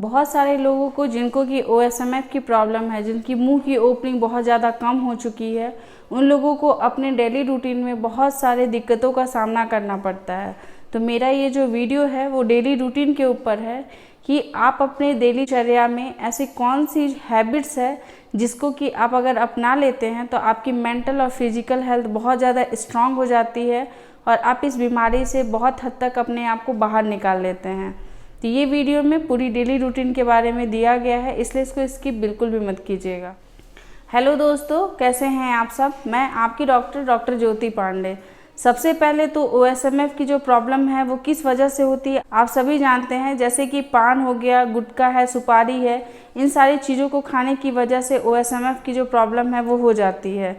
बहुत सारे लोगों को जिनको कि OSMF की प्रॉब्लम है, जिनकी मुंह की ओपनिंग बहुत ज़्यादा कम हो चुकी है, उन लोगों को अपने डेली रूटीन में बहुत सारे दिक्कतों का सामना करना पड़ता है। तो मेरा ये जो वीडियो है वो डेली रूटीन के ऊपर है कि आप अपने डेली चर्या में ऐसी कौन सी हैबिट्स है जिसको कि आप अगर अपना लेते हैं तो आपकी मेंटल और फिजिकल हेल्थ बहुत ज़्यादा स्ट्रांग हो जाती है और आप इस बीमारी से बहुत हद तक अपने आप को बाहर निकाल लेते हैं। तो ये वीडियो में पूरी डेली रूटीन के बारे में दिया गया है, इसलिए इसको स्किप बिल्कुल भी मत कीजिएगा। हेलो दोस्तों, कैसे हैं आप सब। मैं आपकी डॉक्टर ज्योति पांडे। सबसे पहले तो OSMF की जो प्रॉब्लम है वो किस वजह से होती है आप सभी जानते हैं, जैसे कि पान हो गया, गुटखा है, सुपारी है, इन सारी चीज़ों को खाने की वजह से OSMF की जो प्रॉब्लम है वो हो जाती है।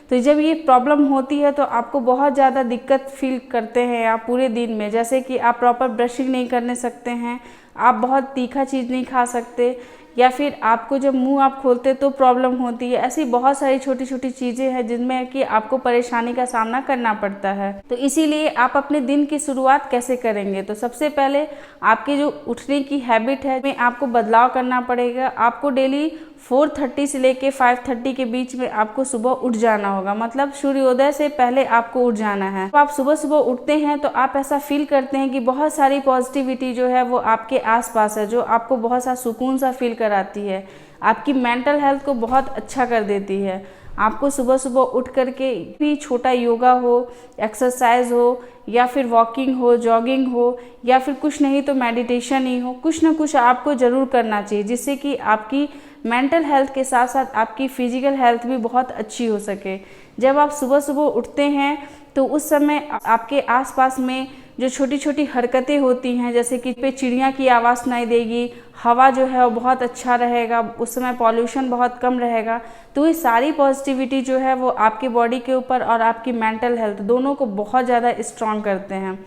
तो जब ये प्रॉब्लम होती है तो आपको बहुत ज़्यादा दिक्कत फील करते हैं आप पूरे दिन में, जैसे कि आप प्रॉपर ब्रशिंग नहीं करने सकते हैं, आप बहुत तीखा चीज़ नहीं खा सकते, या फिर आपको जब मुंह आप खोलते तो प्रॉब्लम होती है। ऐसी बहुत सारी छोटी छोटी चीज़ें हैं जिनमें कि आपको परेशानी का सामना करना पड़ता है। तो इसीलिए आप अपने दिन की शुरुआत कैसे करेंगे, तो सबसे पहले आपकी जो उठने की हैबिट है में आपको बदलाव करना पड़ेगा। आपको डेली 4:30 से लेके 5:30 के बीच में आपको सुबह उठ जाना होगा, मतलब सूर्योदय से पहले आपको उठ जाना है। जब आप सुबह सुबह उठते हैं तो आप ऐसा फील करते हैं कि बहुत सारी पॉजिटिविटी जो है वो आपके आसपास है, जो आपको बहुत सा सुकून सा फील कराती है, आपकी मेंटल हेल्थ को बहुत अच्छा कर देती है। आपको सुबह सुबह उठ करके भी छोटा योगा हो, एक्सरसाइज हो, या फिर वॉकिंग हो, जॉगिंग हो, या फिर कुछ नहीं तो मेडिटेशन ही हो, कुछ ना कुछ आपको ज़रूर करना चाहिए, जिससे कि आपकी मेंटल हेल्थ के साथ साथ आपकी फिजिकल हेल्थ भी बहुत अच्छी हो सके। जब आप सुबह सुबह उठते हैं तो उस समय आपके आसपास में जो छोटी छोटी हरकतें होती हैं, जैसे कि पे चिड़िया की आवाज़ सुनाई देगी, हवा जो है वो बहुत अच्छा रहेगा, उस समय पॉल्यूशन बहुत कम रहेगा। तो ये सारी पॉजिटिविटी जो है वो आपके बॉडी के ऊपर और आपकी मेंटल हेल्थ दोनों को बहुत ज़्यादा स्ट्रॉन्ग करते हैं।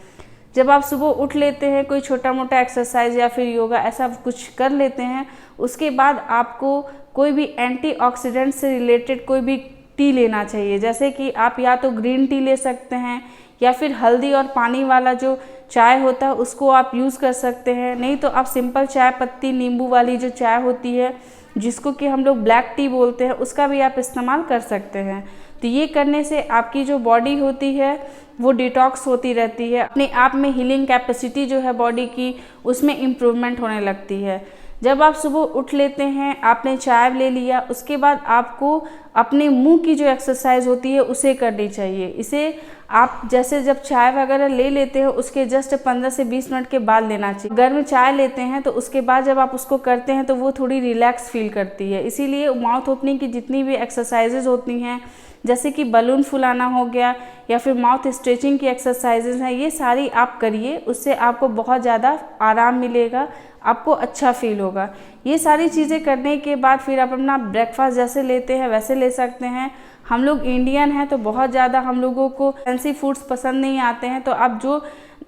जब आप सुबह उठ लेते हैं, कोई छोटा मोटा एक्सरसाइज या फिर योगा ऐसा कुछ कर लेते हैं, उसके बाद आपको कोई भी एंटीऑक्सीडेंट से रिलेटेड कोई भी टी लेना चाहिए। जैसे कि आप या तो ग्रीन टी ले सकते हैं, या फिर हल्दी और पानी वाला जो चाय होता है उसको आप यूज़ कर सकते हैं। नहीं तो आप सिंपल चाय पत्ती नींबू वाली जो चाय होती है, जिसको कि हम लोग ब्लैक टी बोलते हैं, उसका भी आप इस्तेमाल कर सकते हैं। तो ये करने से आपकी जो बॉडी होती है वो डिटॉक्स होती रहती है, अपने आप में हीलिंग कैपेसिटी जो है बॉडी की उसमें इम्प्रूवमेंट होने लगती है। जब आप सुबह उठ लेते हैं, आपने चाय ले लिया, उसके बाद आपको अपने मुंह की जो एक्सरसाइज होती है उसे करनी चाहिए। इसे आप जैसे जब चाय वगैरह ले लेते हैं उसके जस्ट 15 से 20 मिनट के बाद लेना चाहिए। गर्म चाय लेते हैं तो उसके बाद जब आप उसको करते हैं तो वो थोड़ी रिलैक्स फील करती है। इसीलिए माउथ ओपनिंग की जितनी भी एक्सरसाइजेज होती हैं, जैसे कि बलून फुलाना हो गया या फिर माउथ स्ट्रेचिंग की एक्सरसाइजेज हैं, ये सारी आप करिए, उससे आपको बहुत ज़्यादा आराम मिलेगा, आपको अच्छा फील होगा। ये सारी चीज़ें करने के बाद फिर आप अपना ब्रेकफास्ट जैसे लेते हैं वैसे ले सकते हैं। हम लोग इंडियन हैं तो बहुत ज़्यादा हम लोगों को फैंसी फूड्स पसंद नहीं आते हैं, तो आप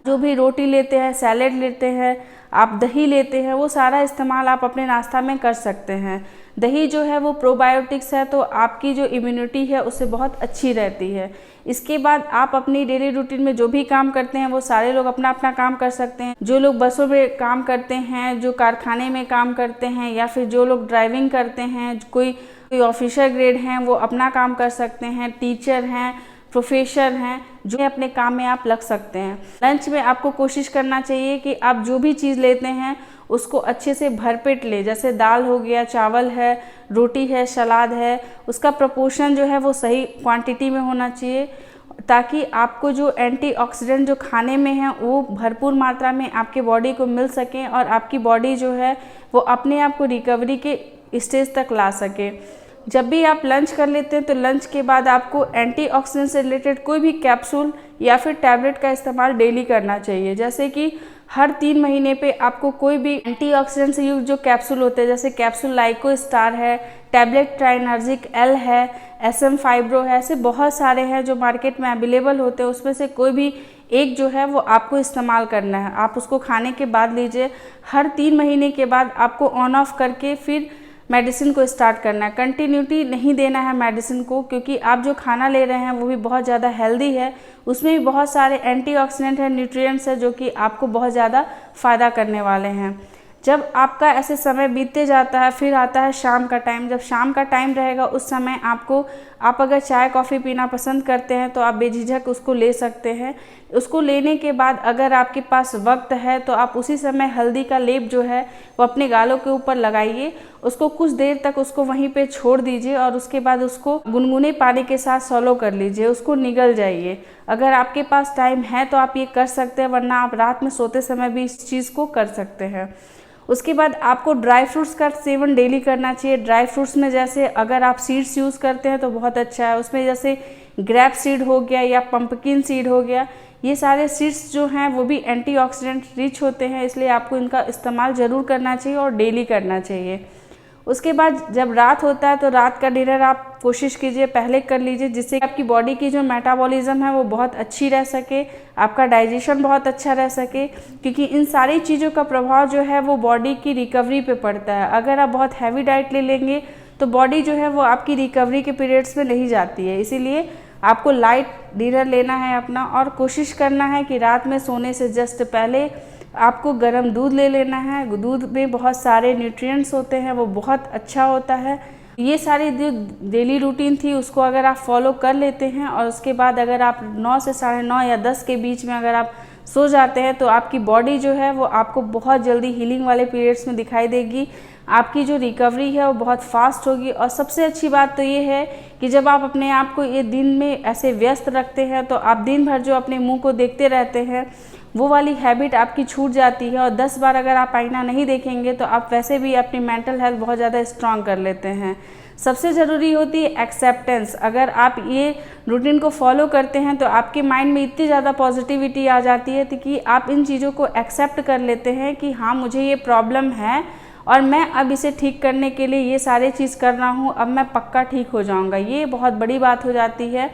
जो भी रोटी लेते हैं, सैलेड लेते हैं, आप दही लेते हैं, वो सारा इस्तेमाल आप अपने नाश्ता में कर सकते हैं। दही जो है वो प्रोबायोटिक्स है, तो आपकी जो इम्यूनिटी है उससे बहुत अच्छी रहती है। इसके बाद आप अपनी डेली रूटीन में जो भी काम करते हैं वो सारे लोग अपना अपना काम कर सकते हैं। जो लोग बसों में काम करते हैं, जो कारखाने में काम करते हैं, या फिर जो लोग ड्राइविंग करते हैं, कोई ऑफिसर ग्रेड हैं वो अपना काम कर सकते हैं, टीचर हैं, प्रोफेसर हैं, जो अपने काम में आप लग सकते हैं। लंच में आपको कोशिश करना चाहिए कि आप जो भी चीज़ लेते हैं उसको अच्छे से भरपेट ले, जैसे दाल हो गया, चावल है, रोटी है, सलाद है, उसका प्रोपोर्शन जो है वो सही क्वांटिटी में होना चाहिए, ताकि आपको जो एंटीऑक्सीडेंट जो खाने में है वो भरपूर मात्रा में आपके बॉडी को मिल सकें और आपकी बॉडी जो है वो अपने आप को रिकवरी के स्टेज तक ला सके। जब भी आप लंच कर लेते हैं तो लंच के बाद आपको एंटीऑक्सीडेंट से रिलेटेड कोई भी कैप्सूल या फिर टैबलेट का इस्तेमाल डेली करना चाहिए। जैसे कि हर 3 महीने पे आपको कोई भी एंटीऑक्सीडेंट से युक्त जो कैप्सूल होते हैं, जैसे कैप्सूल लाइको स्टार है, टैबलेट ट्राइनर्जिक एल है, SM फाइब्रो है, ऐसे बहुत सारे हैं जो मार्केट में अवेलेबल होते हैं। उसमें से कोई भी एक जो है वो आपको इस्तेमाल करना है। आप उसको खाने के बाद लीजिए। हर 3 महीने के बाद आपको ऑन ऑफ करके फिर मेडिसिन को स्टार्ट करना है। कंटिन्यूटी नहीं देना है मेडिसिन को, क्योंकि आप जो खाना ले रहे हैं वो भी बहुत ज़्यादा हेल्दी है, उसमें भी बहुत सारे एंटीऑक्सीडेंट है, न्यूट्रिएंट्स है, जो कि आपको बहुत ज़्यादा फ़ायदा करने वाले हैं। जब आपका ऐसे समय बीतते जाता है, फिर आता है शाम का टाइम। जब शाम का टाइम रहेगा उस समय आप अगर चाय कॉफ़ी पीना पसंद करते हैं तो आप बेझिझक उसको ले सकते हैं। उसको लेने के बाद अगर आपके पास वक्त है तो आप उसी समय हल्दी का लेप जो है वो अपने गालों के ऊपर लगाइए। उसको कुछ देर तक उसको वहीं पे छोड़ दीजिए और उसके बाद उसको गुनगुने पानी के साथ सॉलो कर लीजिए, उसको निगल जाइए। अगर आपके पास टाइम है तो आप ये कर सकते हैं, वरना आप रात में सोते समय भी इस चीज़ को कर सकते हैं। उसके बाद आपको ड्राई फ्रूट्स का सेवन डेली करना चाहिए। ड्राई फ्रूट्स में जैसे अगर आप सीड्स यूज़ करते हैं तो बहुत अच्छा है। उसमें जैसे ग्रेप सीड हो गया या पंपकिन सीड हो गया, ये सारे सीड्स जो हैं वो भी एंटीऑक्सीडेंट रिच होते हैं, इसलिए आपको इनका इस्तेमाल ज़रूर करना चाहिए और डेली करना चाहिए। उसके बाद जब रात होता है तो रात का डिनर आप कोशिश कीजिए पहले कर लीजिए, जिससे आपकी बॉडी की जो मेटाबॉलिज्म है वो बहुत अच्छी रह सके, आपका डाइजेशन बहुत अच्छा रह सके, क्योंकि इन सारी चीज़ों का प्रभाव जो है वो बॉडी की रिकवरी पे पड़ता है। अगर आप बहुत हैवी डाइट ले लेंगे तो बॉडी जो है वो आपकी रिकवरी के पीरियड्स में नहीं जाती है। इसीलिए आपको लाइट डिनर लेना है अपना, और कोशिश करना है कि रात में सोने से जस्ट पहले आपको गर्म दूध ले लेना है। दूध में बहुत सारे न्यूट्रिएंट्स होते हैं, वो बहुत अच्छा होता है। ये सारी जो डेली रूटीन थी उसको अगर आप फॉलो कर लेते हैं और उसके बाद अगर आप 9 से 9:30 या 10 के बीच में अगर आप सो जाते हैं तो आपकी बॉडी जो है वो आपको बहुत जल्दी हीलिंग वाले पीरियड्स में दिखाई देगी। आपकी जो रिकवरी है वो बहुत फास्ट होगी। और सबसे अच्छी बात तो ये है कि जब आप अपने आप को ये दिन में ऐसे व्यस्त रखते हैं तो आप दिन भर जो अपने मुंह को देखते रहते हैं वो वाली हैबिट आपकी छूट जाती है। और 10 बार अगर आप आईना नहीं देखेंगे तो आप वैसे भी अपनी मेंटल हेल्थ बहुत ज़्यादा स्ट्रांग कर लेते हैं। सबसे ज़रूरी होती है एक्सेप्टेंस। अगर आप ये रूटीन को फॉलो करते हैं तो आपके माइंड में इतनी ज़्यादा पॉजिटिविटी आ जाती है कि आप इन चीज़ों को एक्सेप्ट कर लेते हैं कि हाँ, मुझे ये प्रॉब्लम है और मैं अब इसे ठीक करने के लिए ये सारे चीज़ कर रहा हूँ, अब मैं पक्का ठीक हो जाऊँगा। ये बहुत बड़ी बात हो जाती है।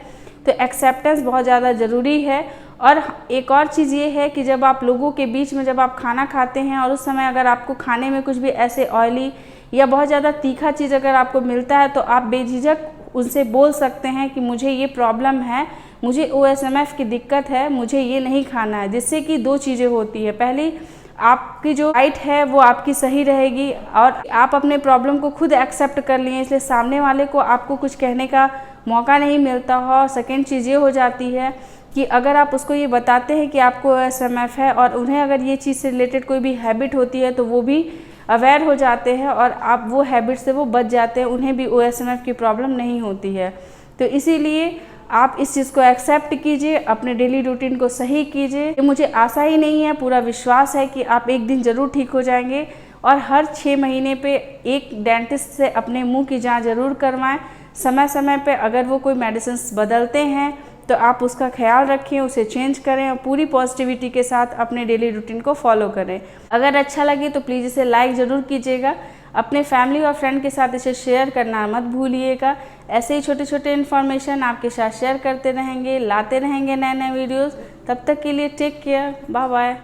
तो एक्सेप्टेंस बहुत ज़्यादा ज़रूरी है। और एक और चीज़ ये है कि जब आप लोगों के बीच में जब आप खाना खाते हैं और उस समय अगर आपको खाने में कुछ भी ऐसे ऑयली या बहुत ज़्यादा तीखा चीज़ अगर आपको मिलता है तो आप बेझिझक उनसे बोल सकते हैं कि मुझे ये प्रॉब्लम है, मुझे OSMF की दिक्कत है, मुझे ये नहीं खाना है। जिससे कि दो चीज़ें होती है, पहली आपकी जो डाइट है वो आपकी सही रहेगी और आप अपने प्रॉब्लम को खुद एक्सेप्ट कर लिए, इसलिए सामने वाले को आपको कुछ कहने का मौका नहीं मिलता हो। और सेकेंड चीज़ ये हो जाती है कि अगर आप उसको ये बताते हैं कि आपको OSMF है और उन्हें अगर ये चीज़ से रिलेटेड कोई भी हैबिट होती है तो वो भी अवेयर हो जाते हैं और आप वो हैबिट से वो बच जाते हैं, उन्हें भी OSMF की प्रॉब्लम नहीं होती है। तो इसीलिए आप इस चीज़ को एक्सेप्ट कीजिए, अपने डेली रूटीन को सही कीजिए। मुझे आशा ही नहीं है, पूरा विश्वास है कि आप एक दिन ज़रूर ठीक हो जाएंगे। और हर 6 महीने पे एक डेंटिस्ट से अपने मुंह की जांच ज़रूर करवाएं। समय समय पे अगर वो कोई मेडिसिन्स बदलते हैं तो आप उसका ख्याल रखें, उसे चेंज करें और पूरी पॉजिटिविटी के साथ अपने डेली रूटीन को फॉलो करें। अगर अच्छा लगे तो प्लीज़ इसे लाइक ज़रूर कीजिएगा। अपने फैमिली और फ्रेंड के साथ इसे शेयर करना मत भूलिएगा। ऐसे ही छोटे छोटे इन्फॉर्मेशन आपके साथ शेयर करते रहेंगे, लाते रहेंगे नए नए वीडियोज़। तब तक के लिए टेक केयर, बाय बाय।